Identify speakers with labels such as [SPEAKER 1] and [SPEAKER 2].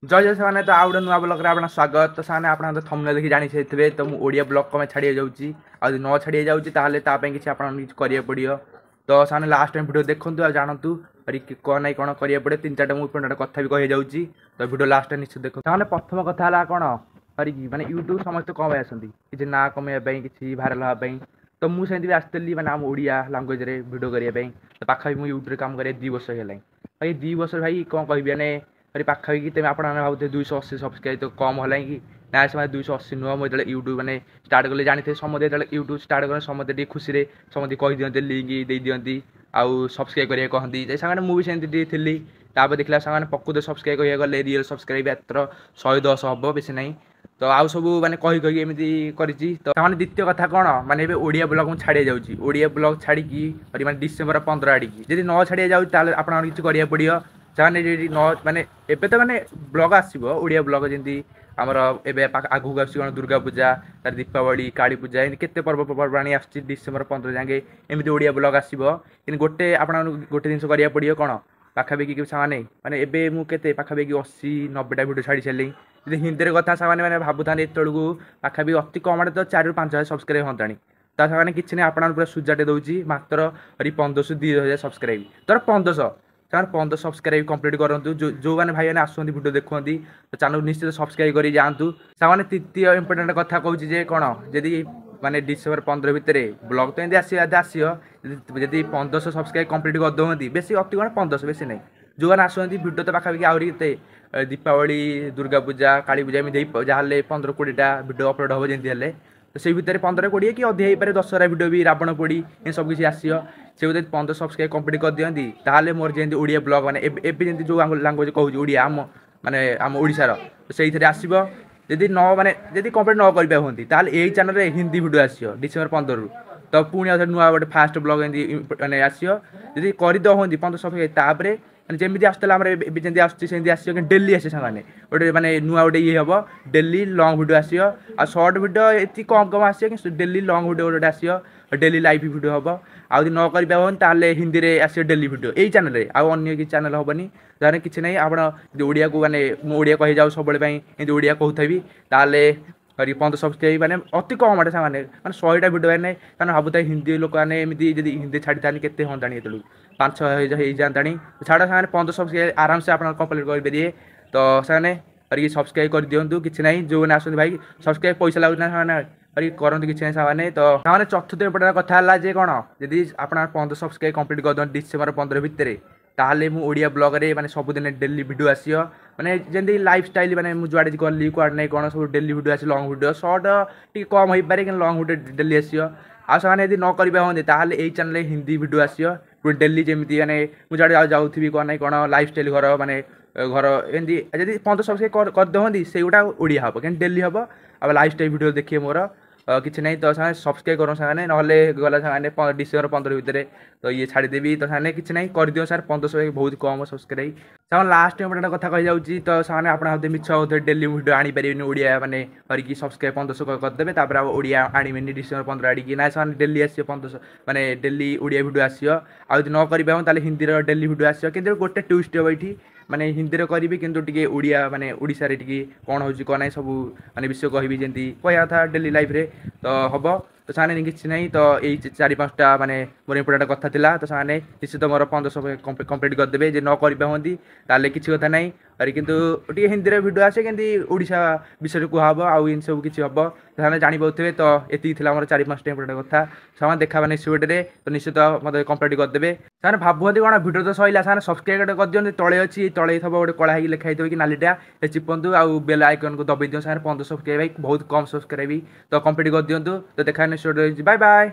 [SPEAKER 1] जय जय से तो आउ नुआ ब्लग आप स्वागत तो से आप थंबनेल देखि जानी थे तो मुझे ओडिया ब्लग कम छाड़ी जाऊँगी आ न छाड़ी जाऊँगी किसी आप करा पड़ो तो से लास्ट टाइम वीडियो देखूँ आ जानतु कौन ना कौन करा पड़े 3-4टा मुझे कथा भी कही जाऊँगी तो वीडियो लास्ट टाइम निश्चित देखो से प्रथम कथा है कौन करी माने यूट्यूब समस्त कम आसती किसी ना कमाई किसी भाइराल हाँपाई तो मुझे भी आसती मैंने आम ओडिया लांगुएज भिडियो करने तो पाखा भी यूट्यूब काम कर 2 वर्ष है भाई 2 वर्ष भाई कौन कह मैंने अरे पाखापाखि तुम आप भावते 280 सब्सक्राइब तो कम है कि ना से 280 नुह मुझे यूट्यूब मैंने स्टार्ट कले जानते समझे यूट्यूब स्टार्ट कले समझे खुशी से समझे कही दिखते लिंक दे दिखती आउ सब्सक्राइब करेंगे कहती सामान मुझे थी तापर देखला सामान प्रकृत सब्सक्राइब कह गले रियल सब्सक्राइब एतर 110 हम बेसी ना तो आउ सब मैंने कही एमती कर द्वितीय कथा कौन माने ओडिया ब्लग मुझे छाड़ी जाऊँगी ओडिया ब्लग छाड़ी मैंने डिसेम्बर 15 आड़की जब न छाड़ी जाऊँगी आप किसी करा पड़ो से न माने एबे तो माने ब्लग आसो ओडिया ब्लग जमी आमर एवं आगू आस दुर्गा पूजा तार दीपावली काली पूजा एमती केते पर्वपर्वाणी आस डिसेम्बर 15 जाए एमती ओडिया ब्लग आसो कि गोटे आप गोटे जिन करा पड़ो कौन पाखापाखि सामान माने एबे मु केते पाखापाखि 80-90टा वीडियो छाड़ी सारे जी हिंदी कथा से भावुता एतलू पाखापाखि अति कम तो 4-5 हजार सब्सक्राइब होता ताने किसी ना आप पूरा सुजाटे दूसरी मात्र 1500-2000 सब्सक्राइब तर 1500 15 सब्सक्राइब कंप्लीट करूँ जो मैंने भाई मैंने आसुँच वीडियो देखते तो चैनल निश्चित सब्सक्राइब कर जातु से तृतीय इंपोर्टेंट कथा कहूँ कौन जदि माने डिसेम्बर 15 भितर ब्लग तो एमती आसो जदि 1500 सब्सक्राइब कंप्लीट कर दौंती बेसी अति कौन 1500 बेसी नहीं जो मैंने आसुँच वीडियो तो पाखापाखि आहरी दीपावली दुर्गा पूजा काली पूजा एमती जहाँ 15-20टा वीडियो अपलोड हम जमी तो से भितर 15-20 कि अधिक हो पारे दशहरा वीडियो भी रावण पोड़ी ये सब किसी आसो से 15 सब्सक्राइब कंप्लीट कर दिखती ताहले मोर जमी ओडिया ब्लग मैंने एवं जो लांगुएज कहूँ ओडिया आम माने आम ओडिशार तो से आसो जदि न माने जदि कंप्लीट न कर पाती ताहले यही चैनल हिंदी वीडियो आसो डिसेम्बर 15 तो पुणी नुआ गोटे फास्ट ब्लग एमती मैंने आसो जदि करदे 15 सब्सक्राइब तापर जमी आसला जमी आसमें आसो कि डेली आसे सामान गोटे मैंने नुआ गोटे ये हम डेली लंग वीडियो आसो आ सर्ट वीडियो ये कम कम आसो कि डेली लंग वीडियो गोटे आसो डेली लाइव वीडियो हम आदि न कर हिंदी में आसो डेली वीडियो यही चैनल आउ कि चैनल हेनी जहाँ किसी ना आप ओडिया को मैंने ओडिया कही जाऊ सब एमती ओडिया कहूथी ताले 15 सब्सक्राइब मैंने अति कम आटे सामान मैंने 100टा वीडियो मैंने कारण भावुता हिंदी लोक मैंने एमती जब हिंदी छाड़ी था के हाँ ये 5-6 जाता छाड़ा सामान 15 सब्सक्राइब आराम से आप कंप्लीट करेंगे तो से सब्सक्राइब कर दिंतु कि ना जो मैंने आसते भाई सब्सक्राइब पैसा लगुना करते किसी ना सामान तो चतुर्थ इंपोर्टेंट कथा है कौन जदि आप 15 सब्सक्राइब कंप्लीट कर दिखाँ डिसेम्बर 15 भितर ताहले मु ओडिया ब्लॉग रे माने सबुदिन डेली वीडियो आसियो माने जेंदी लाइफस्टाइल माने मु जुआडे गली कुआड नै कोन सब डेली वीडियो आसी लॉन्ग वीडियो शॉर्ट टी कम होई पारे कि लॉन्ग वीडियो डेली आसियो आ साने यदि न करबा होंदे ताहले एई चैनल रे हिंदी वीडियो आसियो पुरो डेली जेमिति माने मु जुआडे जाउथिबी कोन नै कोन लाइफस्टाइल घर माने घर एंदी जदि 15 सब्सक्राइब कर दहंदी सेउडा ओडिया हबो कि डेली हबो अब लाइफस्टाइल वीडियो देखिए मोर किसी ना तो सब्सक्राइब करूँ साने ना गला साने डिसेम्बर 15 भितर तो ये छाड़देवी तो साने किसी ना कर दियो सार 1500 बहुत कम सब्सक्राइब सामान लास्ट इंपोर्टेंट कथा कही जाऊँगी तो साने आप मिछ होते डेली वीडियो आनीपारे ओडिया मैंने हरिकी सब्सक्राइब 1500 करदेवे तापर ओडिया आनीबेनि डिसेम्बर 15 आड़की ना से डेली आसो 1500 मैंने डेली ओडिया वीडियो आसो आदि न कर हिंदी डेली वीडियो आसो कि गोटे ट्विस्ट हम ये माने हिंदी करी किंतु टिके ओडिया माने ओडिशा रे टिके कौन हो कौन ना सब माने विषय कहबी जमी कह था डेली लाइफ रे तो हम तो साने किसी ना तो यही 4-5टा माने मोर इंपोर्टेंट कथा थिला तो साने निश्चित मोर 1500 कंप्लीट करदेवे जे न कर पाती ताले किसी कथा ना अरे किंतु टिके हिंदी रे वीडियो आसे कि ओडिशा विषय कहब आउ इन सब किसी हम तो जानी पाथे तो ये मोर 4-5टा इंपोर्टेंट कथा सामान देखा मैंने सुटे तो निश्चित मतलब कंप्लीट करदेवे सारे भावती कौन वीडियो तो सैला सारे सब्सक्राइब कर दिखाते तले अच्छी तले थब गोटे कला लिखाई थो कि नालीटा चिपंतु आउ बेल आइकन को दबाई दियो सारे 15 सब्सक्राइब बहुत कम सब्सक्राइब तो कंप्लीट कर दिंतु तो देखा बाय बाय।